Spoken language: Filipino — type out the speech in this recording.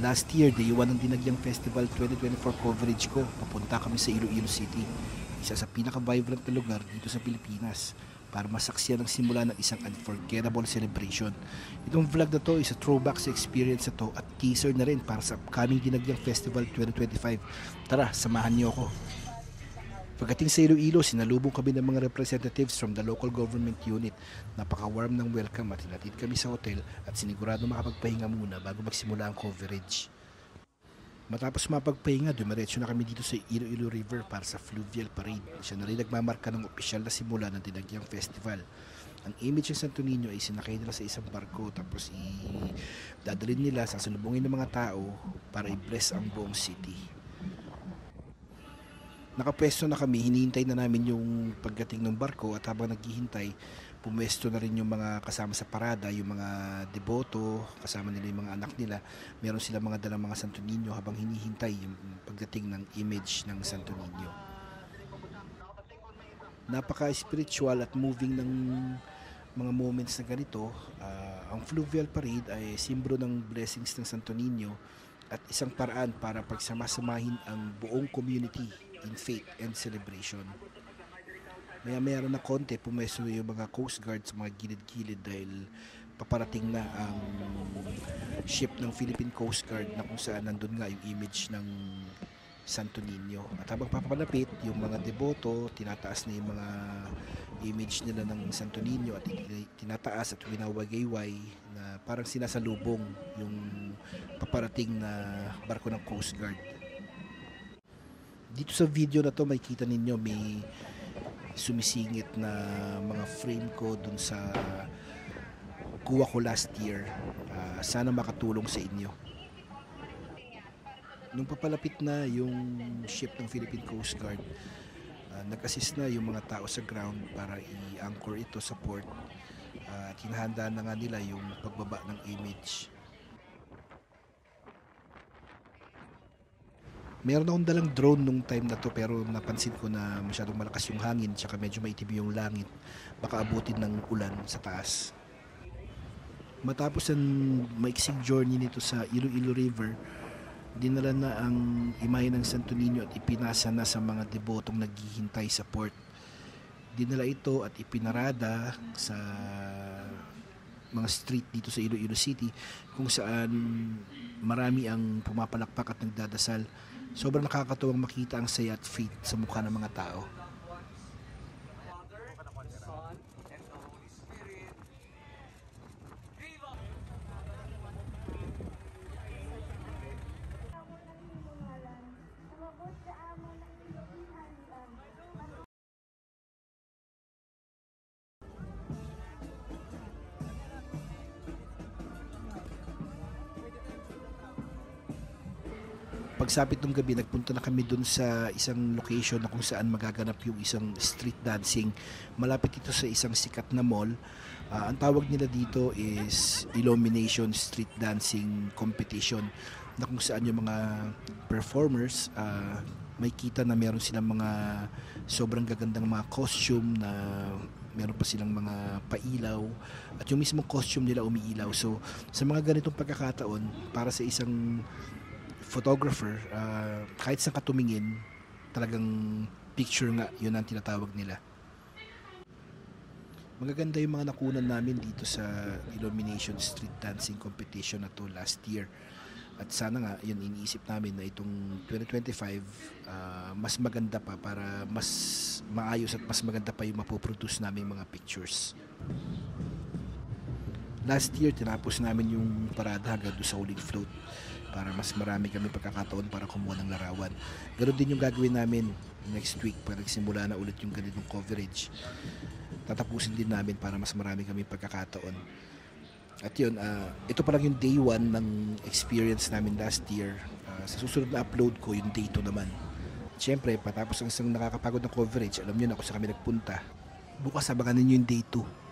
Last year, Day 1 ng Dinagyang Festival 2024 coverage ko. Papunta kami sa Iloilo City, isa sa pinaka-vibrant na lugar dito sa Pilipinas, para masaksiyan ang simula ng isang unforgettable celebration. Itong vlog na to is a throwback sa experience na to at teaser na rin para sa upcoming Dinagyang Festival 2025. Tara, samahan niyo ako. Pagdating sa Iloilo, sinalubong kami ng mga representatives from the local government unit. Napaka-warm ng welcome at hinatid kami sa hotel at sinigurado makapagpahinga muna bago magsimula ang coverage. Matapos mapagpahinga, dumiretso na kami dito sa Iloilo River para sa fluvial parade. Siya na rin nagmamarka ng opisyal na simula ng Dinagyang Festival. Ang image ng Santo Niño ay sinakay nila sa isang barko tapos dadalhin nila sa salubungin ng mga tao para i-bless ang buong city. Nakapwesto na kami, hinihintay na namin yung pagdating ng barko at habang naghihintay, pumwesto na rin yung mga kasama sa parada, yung mga deboto, kasama nila yung mga anak nila. Meron sila mga dalang mga Santo Niño habang hinihintay yung pagdating ng image ng Santo Niño. Napaka-spiritual at moving ng mga moments na ganito. Ang fluvial parade ay simbolo ng blessings ng Santo Niño at isang paraan para pagsamasamahin ang buong community in faith and celebration. Maya-maya na konti, pumesto na yung mga Coast Guard sa mga gilid-gilid dahil paparating na ang ship ng Philippine Coast Guard na kung saan nandun nga yung image ng Santo Niño. At habang papalapit, yung mga deboto, tinataas na yung mga image nila ng Santo Niño at tinataas at winawagayway na parang sinasalubong yung paparating na barko ng Coast Guard. Dito sa video na to makikita ninyo may sumisingit na mga frame ko dun sa kuha ko last year. Sana makatulong sa inyo. Nung papalapit na yung ship ng Philippine Coast Guard, nag-assist na yung mga tao sa ground para i-anchor ito sa port. At hinahanda na nga nila yung pagbaba ng image. Meron akong dalang drone nung time na to pero napansin ko na masyadong malakas yung hangin tsaka medyo maitim yung langit. Baka abutin ng ulan sa taas. Matapos ang maiksing journey nito sa Iloilo River, dinala na ang imahe ng Santo Niño at ipinasa na sa mga debotong naghihintay sa port. Dinala ito at ipinarada sa mga street dito sa Iloilo City kung saan marami ang pumapalakpak at nagdadasal. Sobrang nakakatuwang makita ang saya at faith sa mukha ng mga tao. Pagsapit ng gabi, nagpunta na kami dun sa isang location na kung saan magaganap yung isang street dancing. Malapit ito sa isang sikat na mall. Ang tawag nila dito is Illumination Street Dancing Competition, na kung saan yung mga performers may kita na meron silang mga sobrang gagandang mga costume na meron pa silang mga pailaw at yung mismong costume nila umiilaw. So sa mga ganitong pagkakataon, para sa isang photographer, kahit saan ka tumingin, talagang picture nga, yun ang tinatawag nila. Magaganda yung mga nakunan namin dito sa Illumination Street Dancing Competition na to last year. At sana nga, yun iniisip namin na itong 2025, mas maganda pa para mas maayos at mas maganda pa yung mapoproduce namin mga pictures. Last year, tinapos namin yung parada hanggang doon sa huling float para mas marami kami pagkakataon para kumuha ng larawan. Ganoon din yung gagawin namin next week pag nagsimula na ulit yung ganitong coverage. Tatapusin din namin para mas marami kami pagkakataon. At yun, ito pa lang yung day 1 ng experience namin last year. Sa susunod na upload ko, yung day 2 naman. Siyempre, patapos ang isang nakakapagod na coverage, alam nyo na kung saan kami nagpunta. Bukas abangan ninyo yung day 2.